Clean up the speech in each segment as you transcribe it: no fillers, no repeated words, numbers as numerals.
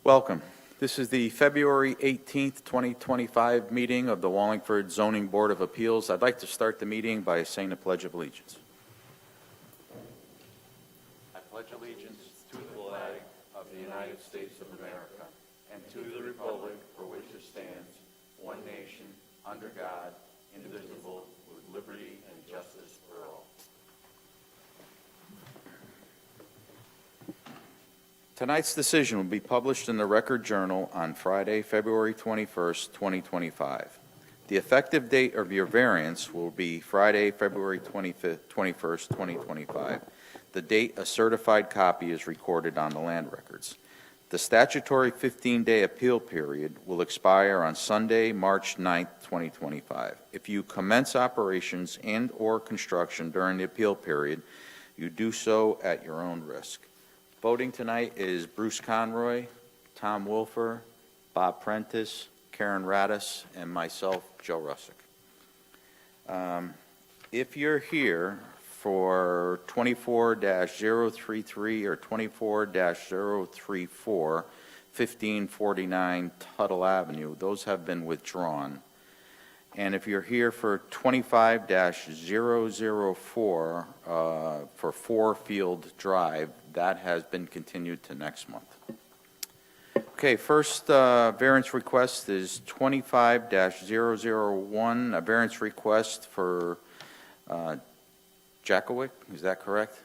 Welcome. This is the February 18th, 2025 meeting of the Wallingford Zoning Board of Appeals. I'd like to start the meeting by saying the Pledge of Allegiance. I pledge allegiance to the flag of the United States of America and to the republic for which it stands, one nation, under God, indivisible, with liberty and justice for all. Tonight's decision will be published in the Record Journal on Friday, February 21st, 2025. The effective date of your variance will be Friday, February 21st, 2025. The date a certified copy is recorded on the land records. The statutory 15-day appeal period will expire on Sunday, March 9th, 2025. If you commence operations and/or construction during the appeal period, you do so at your own risk. Voting tonight is Bruce Conroy, Tom Wolfer, Bob Prentice, Karen Radis, and myself, Joe Russick. If you're here for 24-033 or 24-034, 1549 Tuttle Avenue, those have been withdrawn. And if you're here for 25-004 for 4 Field Drive, that has been continued to next month. Okay, first variance request is 25-001, a variance request for Jackowick, is that correct?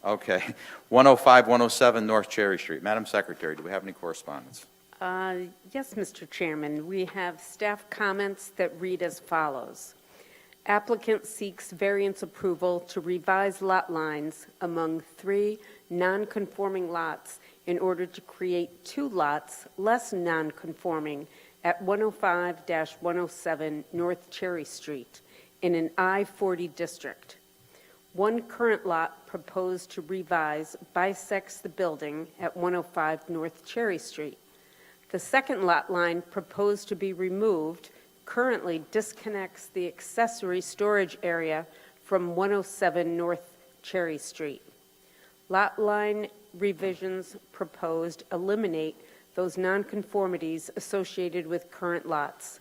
Okay, 105, 107 North Cherry Street. Madam Secretary, do we have any correspondence? Yes, Mr. Chairman. We have staff comments that read as follows. Applicant seeks variance approval to revise lot lines among 3 non-conforming lots in order to create 2 lots less non-conforming at 105-107 North Cherry Street in an I-40 district. 1 current lot proposed to revise bisects the building at 105 North Cherry Street. The second lot line proposed to be removed currently disconnects the accessory storage area from 107 North Cherry Street. Lot line revisions proposed eliminate those nonconformities associated with current lots.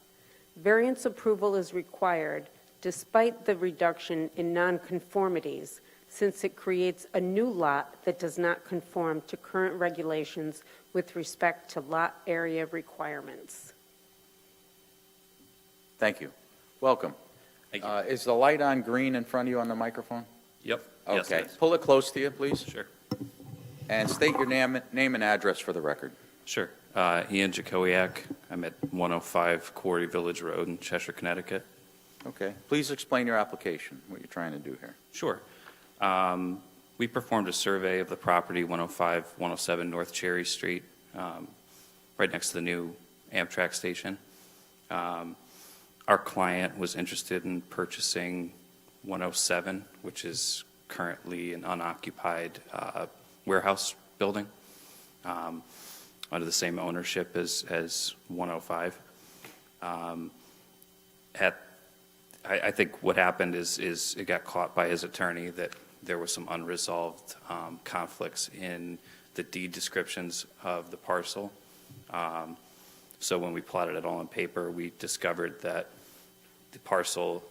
Variance approval is required despite the reduction in nonconformities, since it creates a new lot that does not conform to current regulations with respect to lot area requirements. Thank you. Welcome. Thank you. Is the light on green in front of you on the microphone? Yep. Okay. Yes, Pull it close to you, please. sure. And state your name and address for the record. Sure. Ian Jakowiak. I'm at 105 Quarry Village Road in Cheshire, Connecticut. Okay. Please explain your application, what you're trying to do here. Sure. We performed a survey of the property 105, 107 North Cherry Street, right next to the new Amtrak station. Our client was interested in purchasing 107, which is currently an unoccupied warehouse building under the same ownership as 105. I think what happened is it got caught by his attorney that there was some unresolved conflicts in the deed descriptions of the parcel. So when we plotted it all on paper, we discovered that the parcel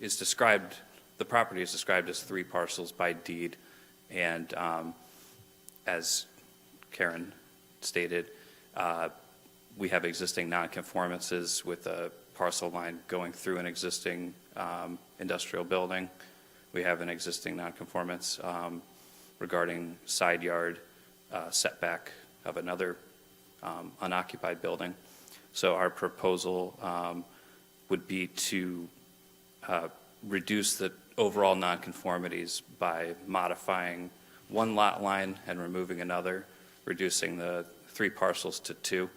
is described, the property is described as 3 parcels by deed. And as Karen stated, we have existing nonconformances with a parcel line going through an existing industrial building. We have an existing nonconformance regarding side yard setback of another unoccupied building. So our proposal would be to reduce the overall nonconformities by modifying 1 lot line and removing another, reducing the 3 parcels to 2.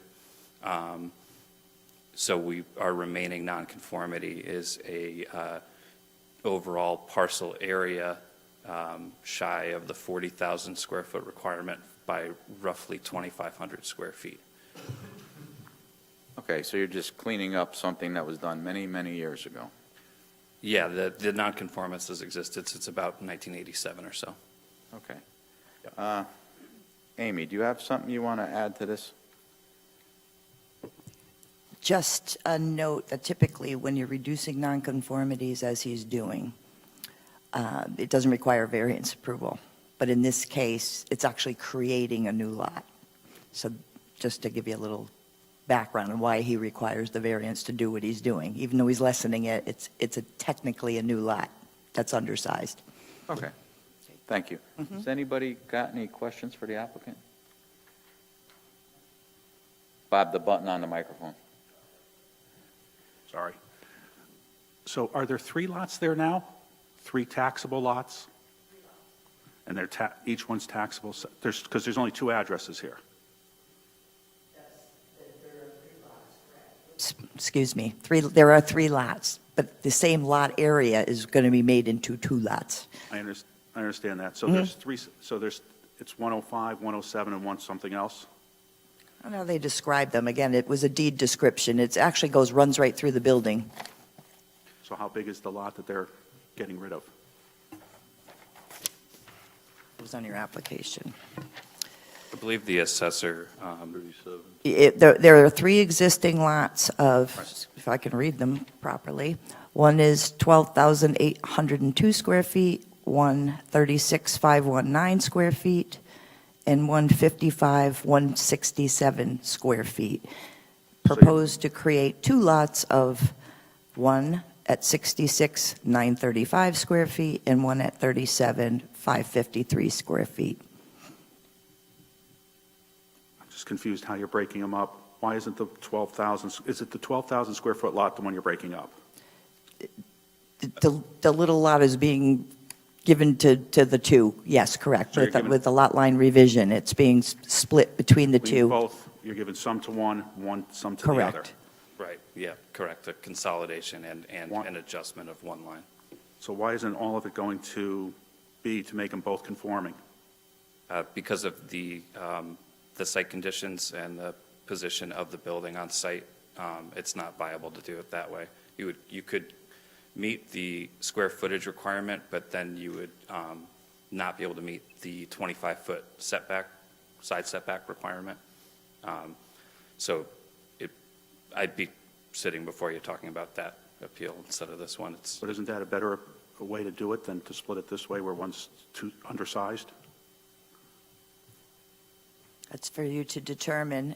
So our remaining nonconformity is a overall parcel area shy of the 40,000 square foot requirement by roughly 2,500 square feet. Okay, so you're just cleaning up something that was done many, many years ago. Yeah, the nonconformance has existed since about 1987 or so. Okay. Yep. Amy, do you have something you want to add to this? Just a note that typically when you're reducing nonconformities as he's doing, it doesn't require variance approval. But in this case, it's actually creating a new lot. So just to give you a little background on why he requires the variance to do what he's doing. Even though he's lessening it, it's technically a new lot that's undersized. Okay, thank you. Has anybody got any questions for the applicant? Bob, the button on the microphone. Sorry. So are there 3 lots there now? 3 taxable lots? And they're each one's taxable, because there's only 2 addresses here. Excuse me, there are 3 lots, but the same lot area is going to be made into 2 lots. I understand that. So there's 3, it's 105, 107, and 1 something else? I don't know how they describe them. Again, it was a deed description. It actually runs right through the building. So how big is the lot that they're getting rid of? It was on your application. I believe the assessor, There are 3 existing lots of, if I can read them properly, one is 12,802 square feet, one 36,519 square feet, and 155,167 square feet. Proposed to create 2 lots of one at 66,935 square feet and one at 37,553 square feet. I'm just confused how you're breaking them up. Why isn't the 12,000, is it the 12,000 square foot lot, the one you're breaking up? The little lot is being given to the 2, yes, correct, So you're giving- with the lot line revision. It's being split between the Between 2. both, you're giving some to one, some to the other? Correct. right, yeah, correct, a consolidation and One- an adjustment of one line. So why isn't all of it going to be to make them both conforming? Because of the site conditions and the position of the building on site, it's not viable to do it that way. You could meet the square footage requirement, but then you would not be able to meet the 25-foot setback, side setback requirement. So I'd be sitting before you talking about that appeal instead of this one. It's, But isn't that a better way to do it than to split it this way where one's too undersized? That's for you to determine,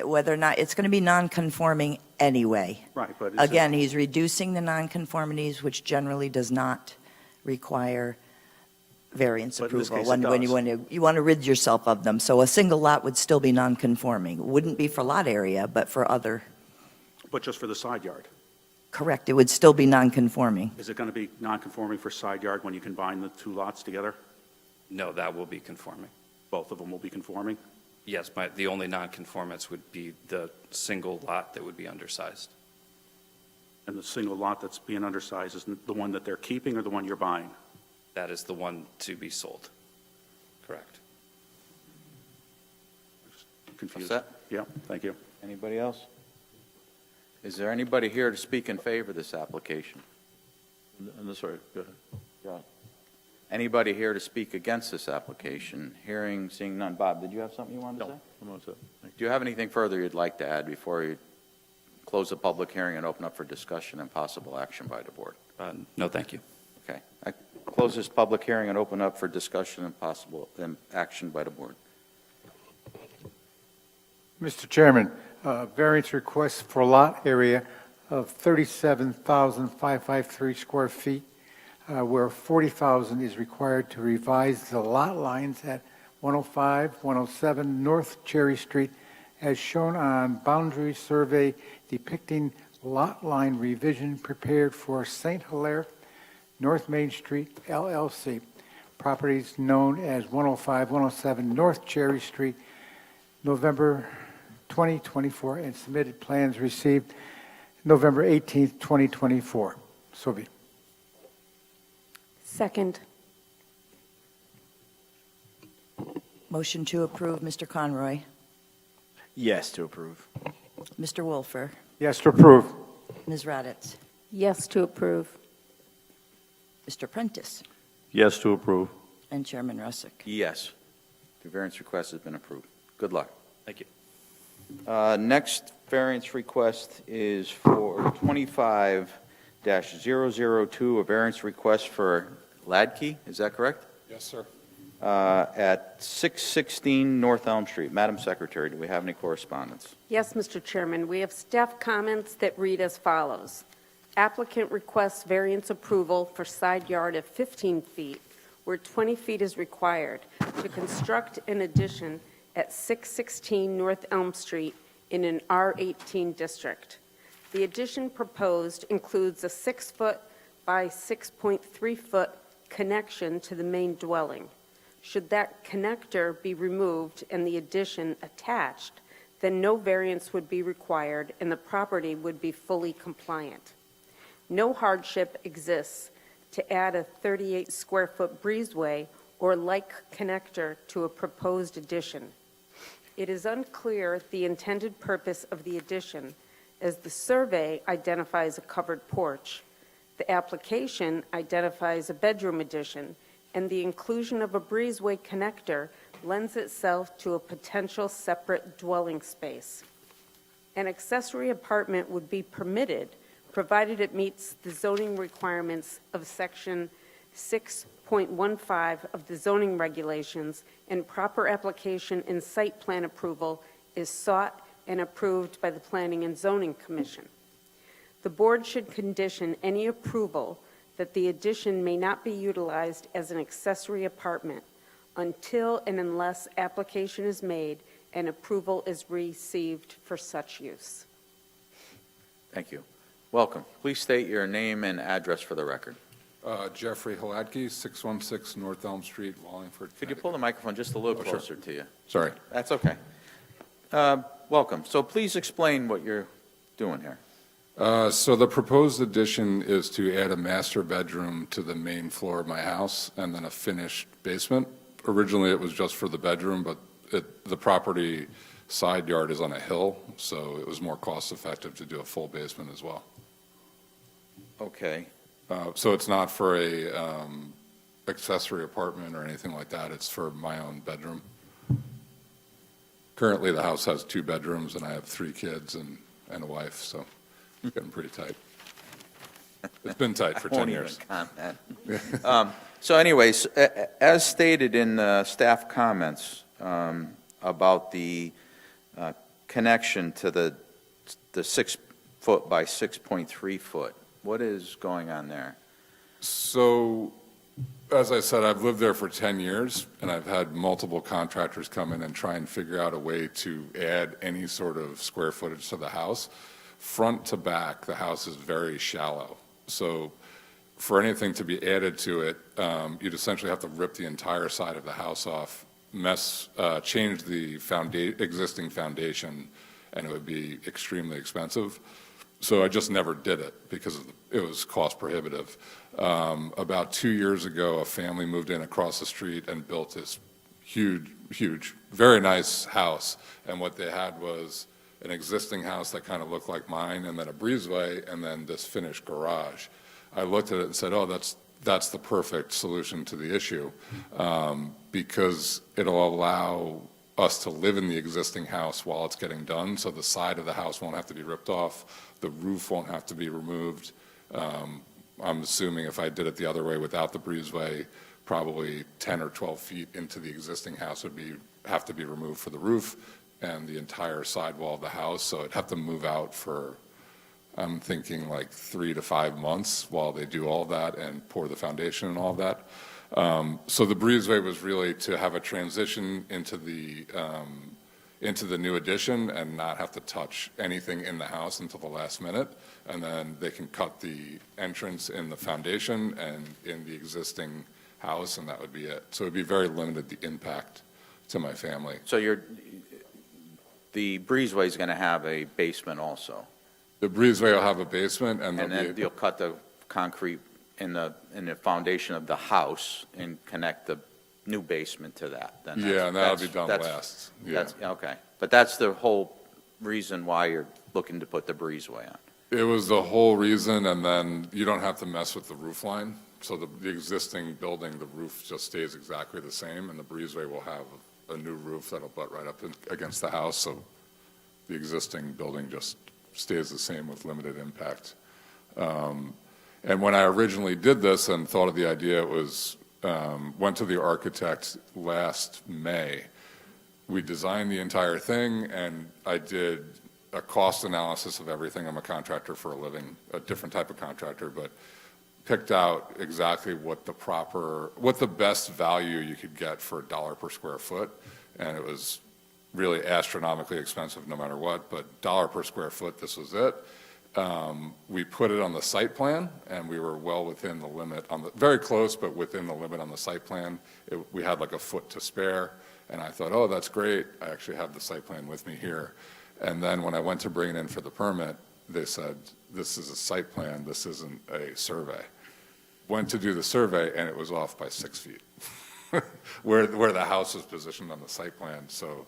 whether or not, it's going to be non-conforming anyway. Right, but Again, he's reducing the non-conformities, which generally does not require variance But in this approval. case, it When does. you want to rid yourself of them. So a single lot would still be non-conforming. Wouldn't be for lot area, but for other, But just for the side yard? correct, it would still be non-conforming. Is it going to be non-conforming for side yard when you combine the 2 lots together? no, that will be conforming. Both of them will be conforming? Yes, the only nonconformance would be the single lot that would be undersized. And the single lot that's being undersized is the one that they're keeping or the one you're buying? That is the one to be sold. Correct. Confused? All set? Yeah, thank you. Anybody else? Is there anybody here to speak in favor of this application? Sorry, go ahead. John. Anybody here to speak against this application? Hearing, seeing none. Bob, did you have something you wanted to say? Do you have anything further you'd like to add before you close the public hearing and open up for discussion and possible action by the board? No, thank you. Okay. I close this public hearing and open up for discussion and possible action by the board. Mr. Chairman, variance request for lot area of 37,553 square feet, where 40,000 is required to revise the lot lines at 105, 107 North Cherry Street, as shown on boundary survey depicting lot line revision prepared for St. Hilaire, North Main Street, LLC. Properties known as 105, 107 North Cherry Street, November 2024, and submitted plans received November 18th, 2024. So be. Second. Motion to approve, Mr. Conroy. Yes to approve. Mr. Wolfer. Yes to approve. Ms. Raditz. Yes to approve. Mr. Prentice. Yes to approve. And Chairman Russick. Yes. The variance request has been approved. Good luck. Thank you. Next variance request is for 25-002, a variance request for Ladkey, is that correct? Yes, sir. At 616 North Elm Street. Madam Secretary, do we have any correspondence? Yes, Mr. Chairman, we have staff comments that read as follows. Applicant requests variance approval for side yard of 15 feet, where 20 feet is required, to construct an addition at 616 North Elm Street in an R18 district. The addition proposed includes a 6-foot by 6.3-foot connection to the main dwelling. Should that connector be removed and the addition attached, then no variance would be required and the property would be fully compliant. No hardship exists to add a 38-square-foot breezeway or like connector to a proposed addition. It is unclear the intended purpose of the addition, as the survey identifies a covered porch, the application identifies a bedroom addition, and the inclusion of a breezeway connector lends itself to a potential separate dwelling space. An accessory apartment would be permitted, provided it meets the zoning requirements of Section 6.15 of the zoning regulations, and proper application and site plan approval is sought and approved by the Planning and Zoning Commission. The board should condition any approval that the addition may not be utilized as an accessory apartment until and unless application is made and approval is received for such use. Thank you. Welcome. Please state your name and address for the record. Jeffrey Haladky, 616 North Elm Street, Wallingford. Could you pull the microphone just a little Oh, sure. closer to you? Sorry. That's okay. Welcome. So please explain what you're doing here. So the proposed addition is to add a master bedroom to the main floor of my house and then a finished basement. Originally, it was just for the bedroom, but the property side yard is on a hill, so it was more cost-effective to do a full basement as well. Okay. So it's not for a accessory apartment or anything like that. It's for my own bedroom. Currently, the house has 2 bedrooms, and I have 3 kids and a wife, so it's getting pretty tight. It's been tight for 10 years. So anyways, as stated in staff comments about the connection to the 6-foot by 6.3-foot, what is going on there? So, as I said, I've lived there for 10 years, and I've had multiple contractors come in and try and figure out a way to add any sort of square footage to the house. Front to back, the house is very shallow. So for anything to be added to it, you'd essentially have to rip the entire side of the house off, change the existing foundation, and it would be extremely expensive. So I just never did it because it was cost prohibitive. About 2 years ago, a family moved in across the street and built this huge, very nice house. And what they had was an existing house that kind of looked like mine, and then a breezeway, and then this finished garage. I looked at it and said, oh, that's the perfect solution to the issue, because it'll allow us to live in the existing house while it's getting done, so the side of the house won't have to be ripped off, the roof won't have to be removed. I'm assuming if I did it the other way without the breezeway, probably 10 or 12 feet into the existing house would have to be removed for the roof and the entire sidewall of the house, so it'd have to move out for, I'm thinking like 3 to 5 months while they do all that and pour the foundation and all that. So the breezeway was really to have a transition into the new addition and not have to touch anything in the house until the last minute, and then they can cut the entrance in the foundation and in the existing house, and that would be it. So it'd be very limited, the impact to my family. So the breezeway is going to have a basement also, The breezeway will have a basement, and and then you'll cut the concrete in the foundation of the house and connect the new basement to that. Then yeah, and that'll be done that's- last. Yeah. Okay, but that's the whole reason why you're looking to put the breezeway on. It was the whole reason, and then you don't have to mess with the roof line. So the existing building, the roof just stays exactly the same, and the breezeway will have a new roof that'll butt right up against the house, so the existing building just stays the same with limited impact. And when I originally did this and thought of the idea, it was, went to the architect last May. We designed the entire thing, and I did a cost analysis of everything. I'm a contractor for a living, a different type of contractor, but picked out exactly what the best value you could get for $1 per square foot, and it was really astronomically expensive no matter what, but $1 per square foot, this was it. We put it on the site plan, and we were well within the limit, very close, but within the limit on the site plan. We had like a foot to spare, and I thought, oh, that's great. I actually have the site plan with me here. And then when I went to bring it in for the permit, they said, this is a site plan, this isn't a survey. Went to do the survey, and it was off by 6 feet, where the house is positioned on the site plan. So,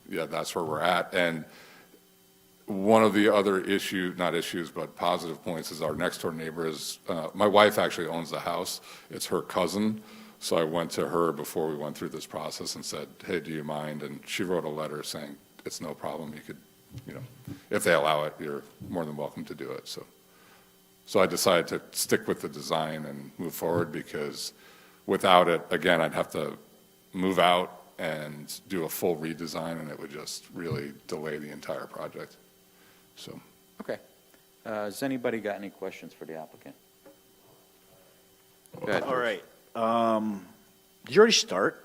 yeah, that's where we're at. And one of the other not issues, but positive points is our next door neighbor is, my wife actually owns the house. It's her cousin. So I went to her before we went through this process and said, hey, do you mind? And she wrote a letter saying, it's no problem. You could, if they allow it, you're more than welcome to do it. So I decided to stick with the design and move forward, because without it, again, I'd have to move out and do a full redesign, and it would just really delay the entire project. So. Okay. Has anybody got any questions for the applicant? Go ahead. All right. Did you already start?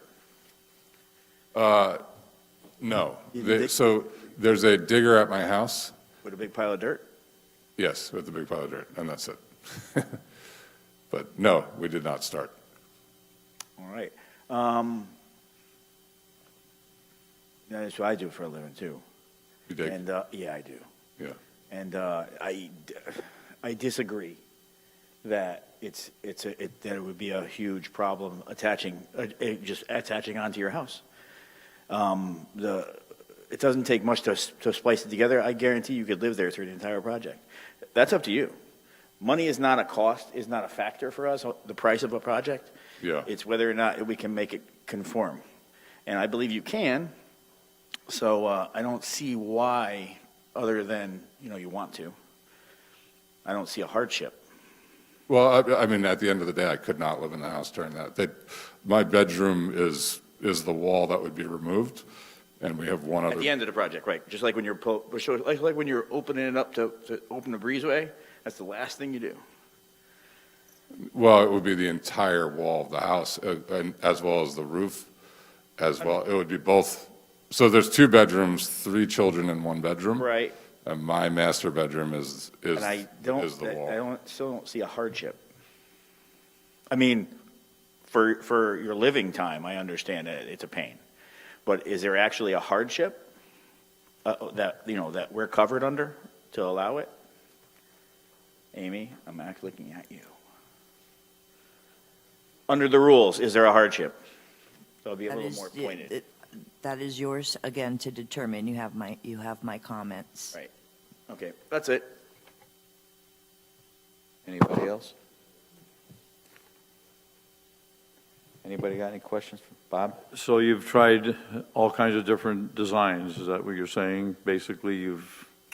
No. You dig- So there's a digger at my house. With a big pile of dirt? Yes, with the big pile of dirt, and that's it. But no, we did not start. All right. That's what I do for a living, too. You dig? And, yeah, I do. Yeah. And I disagree that that it would be a huge problem just attaching onto your house. It doesn't take much to splice it together. I guarantee you could live there through the entire project. That's up to you. Money is not a cost, is not a factor for us, the price of a project. Yeah. It's whether or not we can make it conform. And I believe you can. So I don't see why, other than, you want to. I don't see a hardship. Well, I mean, at the end of the day, I could not live in the house during that. My bedroom is the wall that would be removed, and we have one other. At the end of the project, right? Just like when you're like when you're opening it up to open the breezeway, that's the last thing you do. Well, it would be the entire wall of the house, and as well as the roof, as well. It would be both. So there's 2 bedrooms, 3 children in 1 bedroom. Right. And my master bedroom is And I don't. the wall. I still don't see a hardship. I mean, for your living time, I understand that it's a pain, but is there actually a hardship that we're covered under to allow it? Amy, I'm looking at you. Under the rules, is there a hardship? So I'll be a little more pointed. That is yours, again, to determine. You have my comments. Right. Okay, that's it. Anybody else? Anybody got any questions for Bob? So you've tried all kinds of different designs, is that what you're saying? Basically,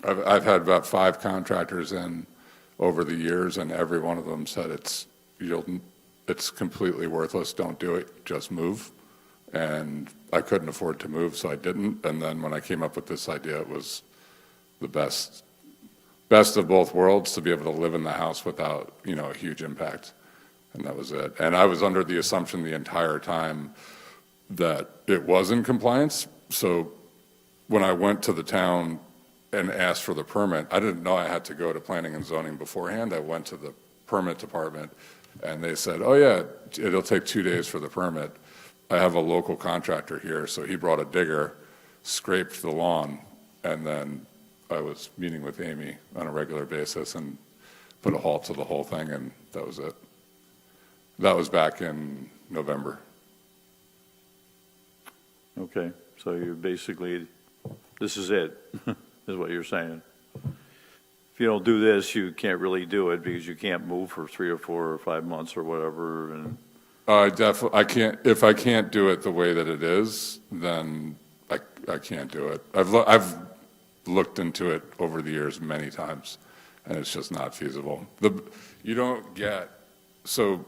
I've had about 5 contractors in over the years, and every one of them said it's completely worthless. Don't do it. Just move. And I couldn't afford to move, so I didn't. And then when I came up with this idea, it was the best of both worlds, to be able to live in the house without, a huge impact. And that was it. And I was under the assumption the entire time that it was in compliance. So when I went to the town and asked for the permit, I didn't know I had to go to planning and zoning beforehand. I went to the permit department, and they said, oh yeah, it'll take 2 days for the permit. I have a local contractor here, so he brought a digger, scraped the lawn, and then I was meeting with Amy on a regular basis and put a halt to the whole thing, and that was it. That was back in November. okay, so you're basically, this is it, is what you're saying. If you don't do this, you can't really do it because you can't move for 3 or 4 or 5 months or whatever, and I can't, if I can't do it the way that it is, then I can't do it. I've looked into it over the years many times, and it's just not feasible. You don't get, so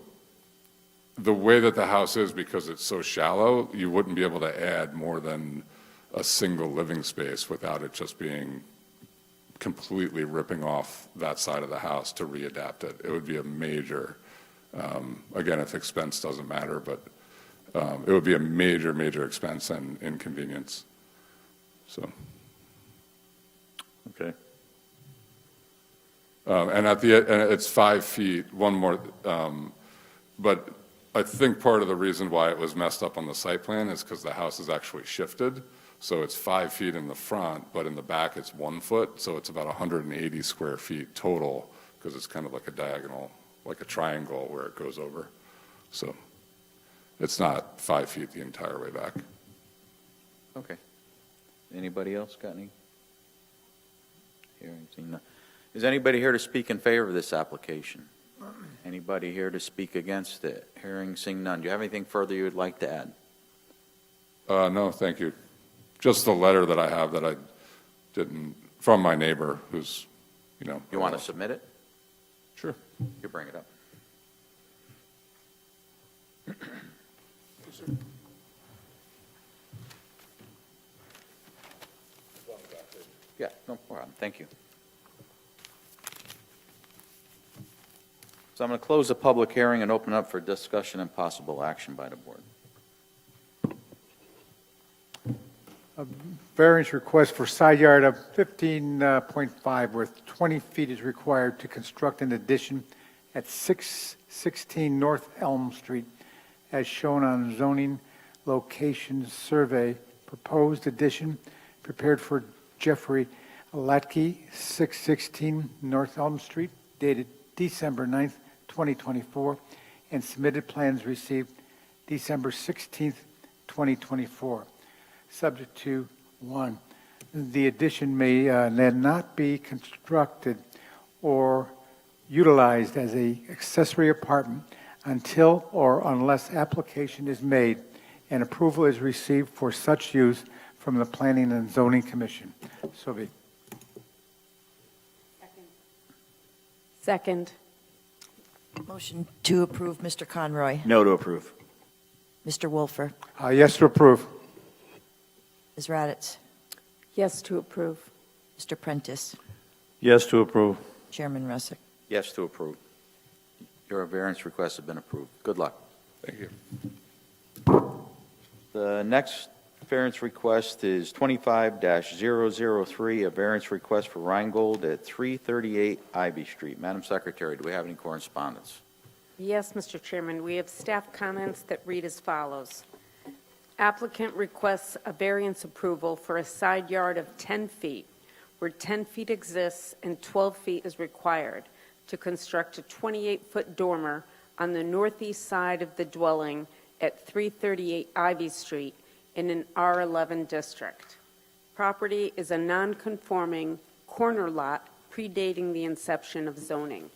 the way that the house is, because it's so shallow, you wouldn't be able to add more than a single living space without it just being completely ripping off that side of the house to readapt it. It would be a major, again, if expense doesn't matter, but it would be a major, major expense and inconvenience. So, Okay. and and it's 5 feet, one more, but I think part of the reason why it was messed up on the site plan is because the house is actually shifted. So it's 5 feet in the front, but in the back it's 1 foot. So it's about 180 square feet total, because it's kind of like a diagonal, like a triangle where it goes over. So it's not 5 feet the entire way back. Okay. Anybody else got any? Hearing, seeing none. Is anybody here to speak in favor of this application? Anybody here to speak against it? Hearing, seeing none. Do you have anything further you would like to add? No, thank you. Just the letter that I have that I didn't, from my neighbor who's, You want to submit it? Sure. You bring it up. Yeah, no problem. Thank you. So I'm going to close the public hearing and open up for discussion and possible action by the board. Variance request for side yard of 15.5, where 20 feet is required to construct an addition at 616 North Elm Street, as shown on zoning location survey. Proposed addition prepared for Jeffrey Latke, 616 North Elm Street, dated December 9th, 2024, and submitted plans received December 16th, 2024. Subject to, 1, the addition may not be constructed or utilized as a accessory apartment until or unless application is made and approval is received for such use from the Planning and Zoning Commission. So be. Second. Motion to approve, Mr. Conroy. No to approve. Mr. Wolfer. Yes to approve. Ms. Raddatz. Yes to approve. Mr. Prentice. Yes to approve. Chairman Russick. Yes to approve. Your variance requests have been approved. Good luck. Thank you. The next variance request is 25-003, a variance request for Rheingold at 338 Ivy Street. Madam Secretary, do we have any correspondence? Yes, Mr. Chairman, we have staff comments that read as follows. Applicant requests a variance approval for a side yard of 10 feet, where 10 feet exists and 12 feet is required, to construct a 28-foot dormer on the northeast side of the dwelling at 338 Ivy Street in an R11 district. Property is a non-conforming corner lot predating the inception of zoning.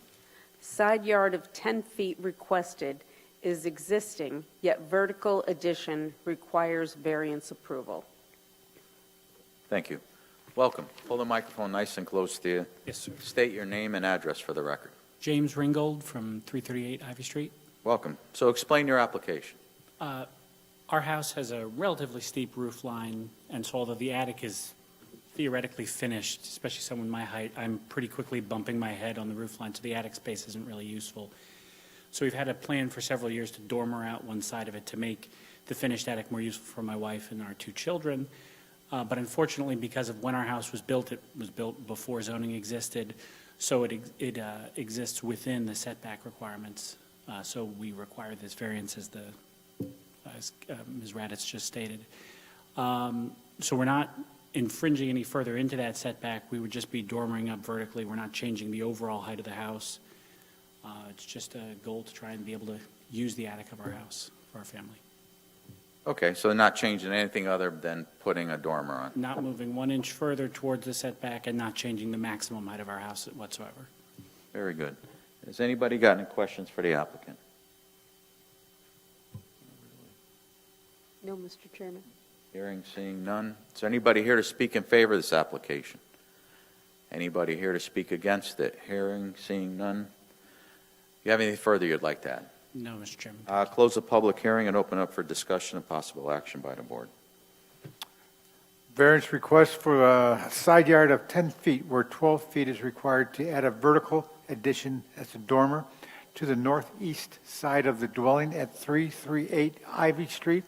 Side yard of 10 feet requested is existing, yet vertical addition requires variance approval. Thank you. Welcome. Hold the microphone nice and close to you. Yes, sir. State your name and address for the record. James Ringgold from 338 Ivy Street. Welcome. So explain your application. Our house has a relatively steep roof line, and so although the attic is theoretically finished, especially someone my height, I'm pretty quickly bumping my head on the roof line, so the attic space isn't really useful. So we've had a plan for several years to dormer out one side of it to make the finished attic more useful for my wife and our 2 children. But unfortunately, because of when our house was built, it was built before zoning existed, so it exists within the setback requirements. So we require this variance as Ms. Raddatz just stated. So we're not infringing any further into that setback. We would just be dormering up vertically. We're not changing the overall height of the house. It's just a goal to try and be able to use the attic of our house for our family. Okay, so not changing anything other than putting a dormer on. Not moving 1 inch further towards the setback and not changing the maximum height of our house whatsoever. Very good. Has anybody got any questions for the applicant? No, Mr. Chairman. Hearing, seeing none. Is there anybody here to speak in favor of this application? Anybody here to speak against it? Hearing, seeing none. You have anything further you'd like to add? No, Mr. Chairman. Close the public hearing and open up for discussion and possible action by the board. Variance request for a side yard of 10 feet where 12 feet is required to add a vertical addition as a dormer to the northeast side of the dwelling at 338 Ivy Street,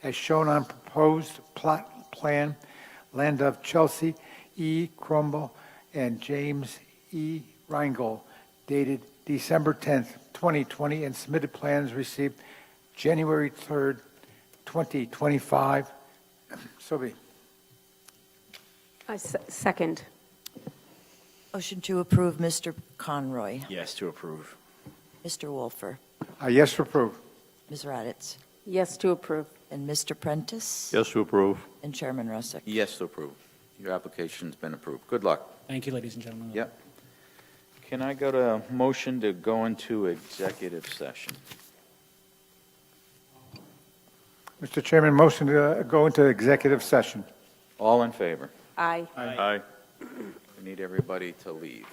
as shown on proposed plot plan, land of Chelsea E. Crumble and James E. Reingold, dated December 10th, 2020, and submitted plans received January 3rd, 2025. So be. Second. Motion to approve, Mr. Conroy. Yes to approve. Mr. Wolfer. Yes to approve. Ms. Raditz. Yes to approve. And Mr. Prentice. Yes to approve. And Chairman Russick. Yes to approve. Your application's been approved. Good luck. Thank you, ladies and gentlemen. Yep. Can I go to a motion to go into executive session? Mr. Chairman, motion to go into executive session. All in favor? Aye. Aye. We need everybody to leave.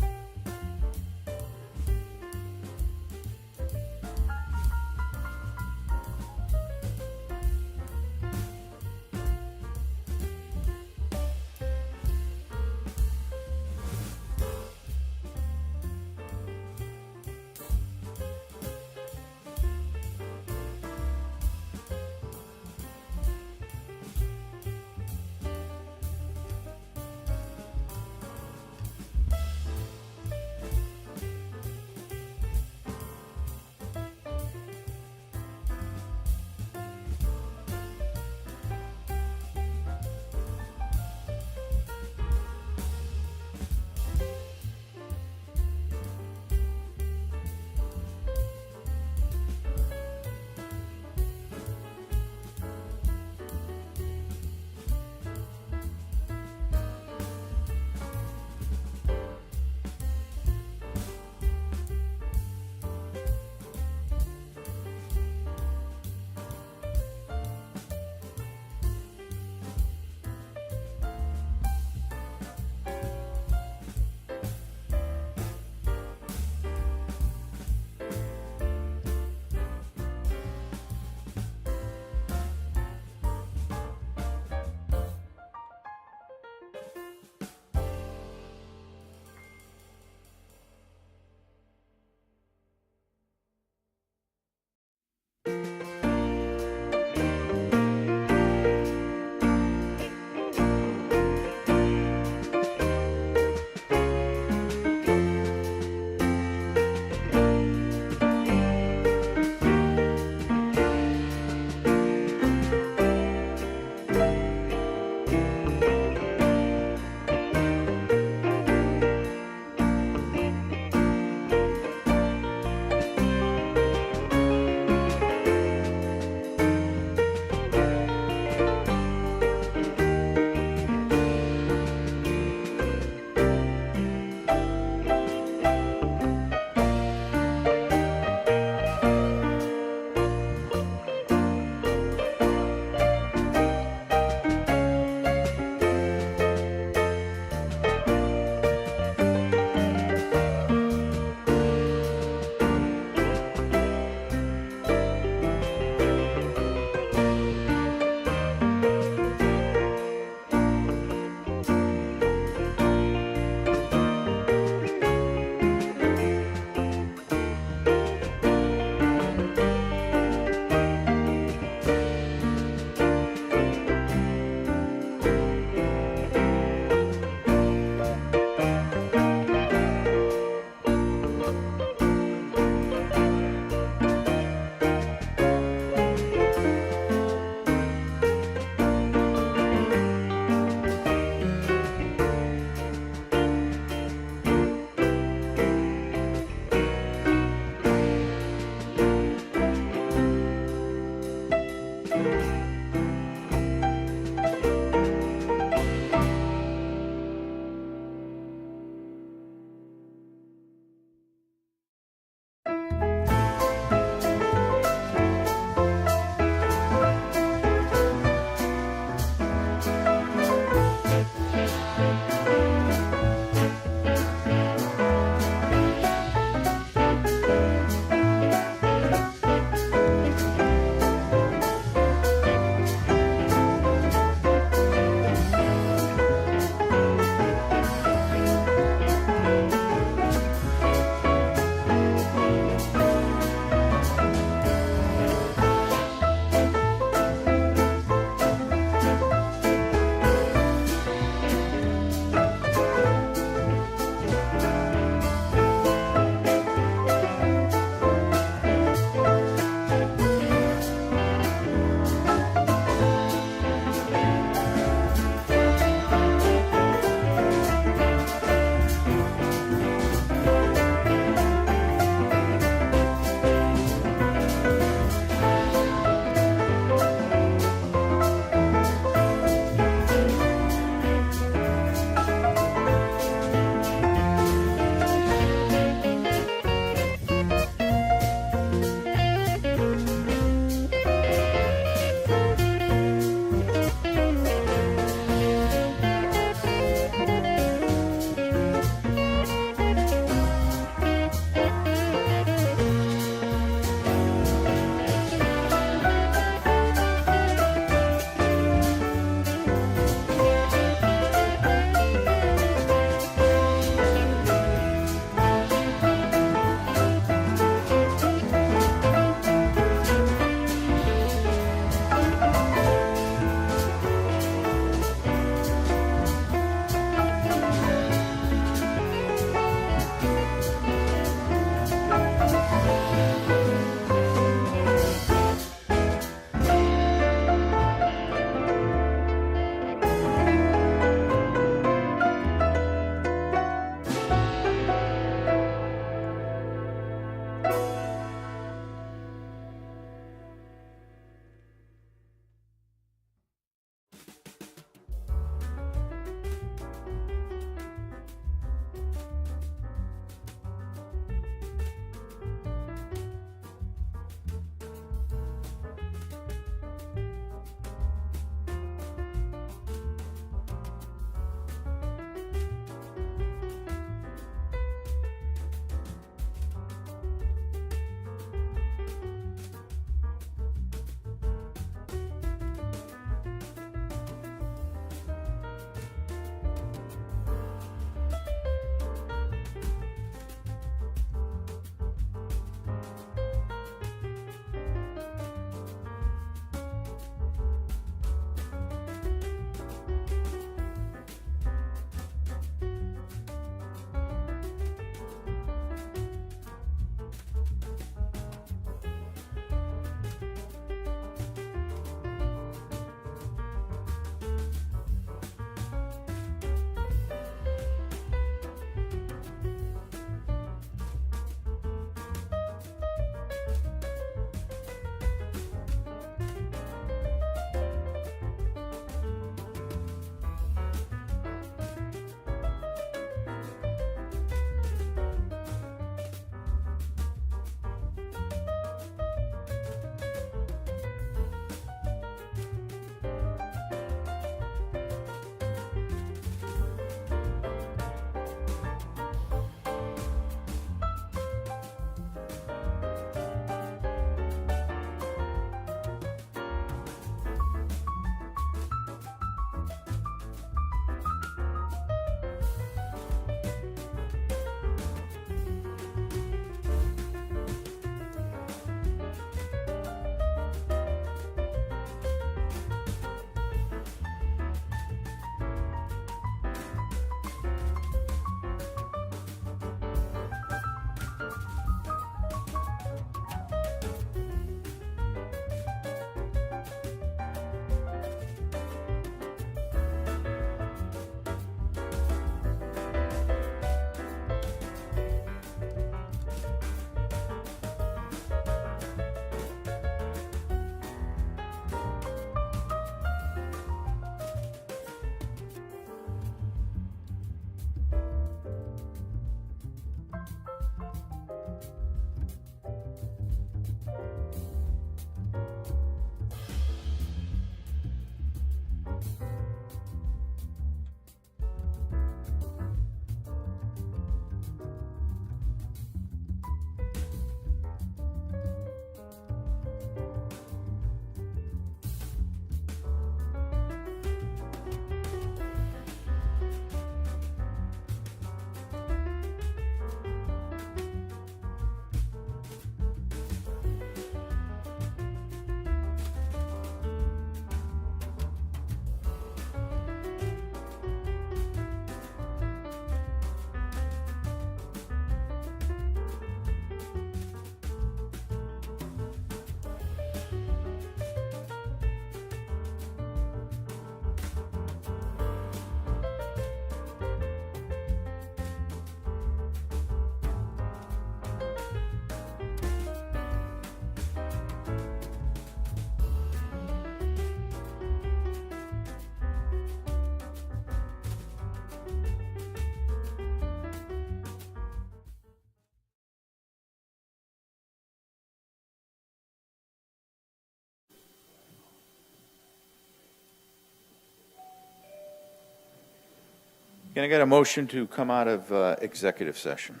Can I get a motion to come out of executive session?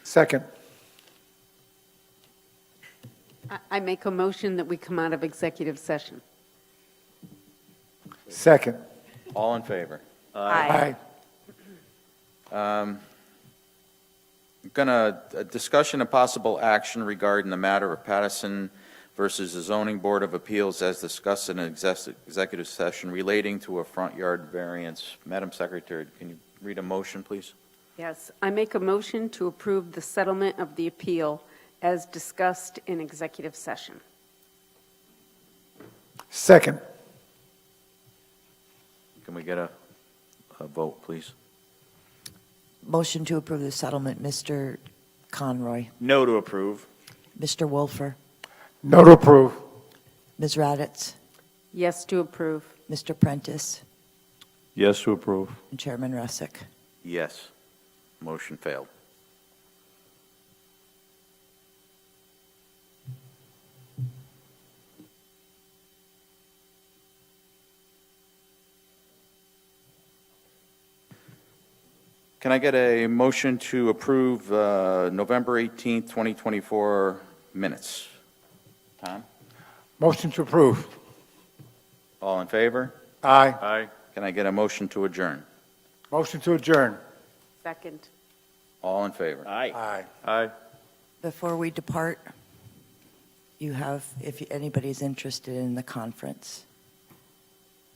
Second. I make a motion that we come out of executive session. Second. All in favor? Aye. A discussion of possible action regarding the matter of Patterson versus the Zoning Board of Appeals as discussed in an executive session relating to a front yard variance. Madam Secretary, can you read a motion, please? Yes, I make a motion to approve the settlement of the appeal as discussed in executive session. Second. Can we get a vote, please? Motion to approve the settlement, Mr. Conroy. No to approve. Mr. Wolfer. No to approve. Ms. Raditz. Yes to approve. Mr. Prentice. Yes to approve. And Chairman Russick. Yes. Motion failed. Can I get a motion to approve November 18th, 2024 minutes? Tom? Motion to approve. All in favor? Aye. Aye. Can I get a motion to adjourn? Motion to adjourn. Second. All in favor? Aye. Aye. Aye. Before we depart, you have, if anybody's interested in the conference,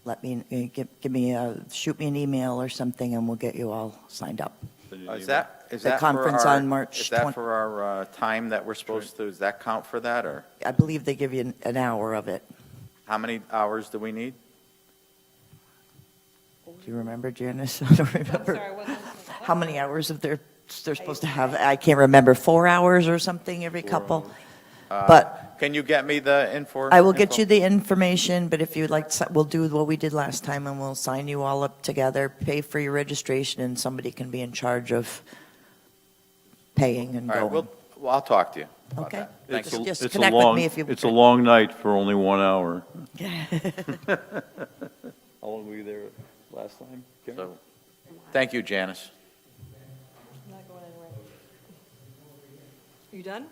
let me, shoot me an email or something, and we'll get you all signed up. Is that The for conference our- on March Is that 20 for our time that we're supposed to, does that count for that, or I believe they give you an hour of it. how many hours do we need? Do you remember, Janice? I don't remember. How many hours of they're supposed to have? I can't remember, 4 hours or something every couple? But Can you get me the info? I will get you the information, but if you'd like, we'll do what we did last time, and we'll sign you all up together, pay for your registration, and somebody can be in charge of paying and All right, going. well, I'll talk to you about Okay. that. Thank Just- you. just It's a connect with long- me if you- It's a long night for only 1 hour. How long were you there last time? So, thank you, Janice. I'm not going anywhere. You done?